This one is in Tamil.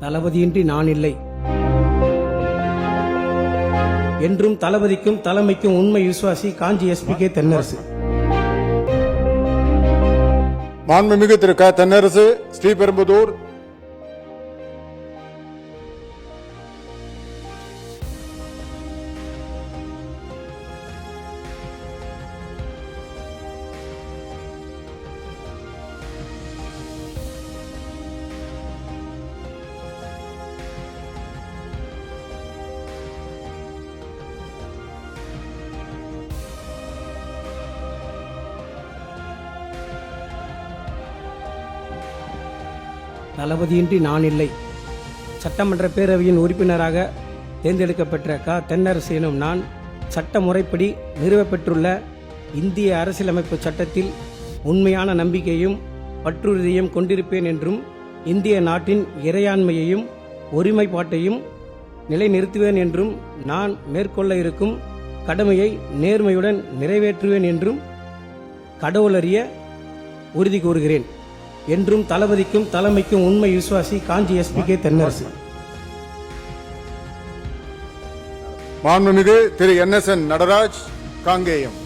தளபதியின்றி நான் இல்லை என்றும் தளபதிக்கும் தலைமைக்கும் உண்மை விசுவாசி காஞ்சி எஸ்பிகே தென்னரசு. மாண்புமிகு திரு க தென்னரசு, ஸ்ரீபெரும்புதூர். தளபதியின்றி நான் இல்லை. சட்டமன்ற பேரவையின் உறுப்பினராக தேர்ந்தெடுக்கப்பட்ட க தென்னரசு எனும் நான் சட்ட முறைப்படி நிறுவப்பெற்றுள்ள இந்திய அரசியலமைப்பு சட்டத்தில் உண்மையான நம்பிக்கையும் பற்றுறுதியும் கொண்டிருப்பேன் என்றும் இந்திய நாட்டின் இறையாண்மையையும் ஒருமைப்பாட்டையும் நிலைநிறுத்துவேன் என்றும் நான் மேற்கொள்ள இருக்கும் கடமையை நேர்மையுடன் நிறைவேற்றுவேன் என்றும் கடவுளறிய உறுதி கூறுகிறேன் என்றும் தளபதிக்கும் தலைமைக்கும் உண்மை விசுவாசி காஞ்சி எஸ்பிகே தென்னரசு. மாண்புமிகு திரு NSN நடராஜ், காங்கேயம்.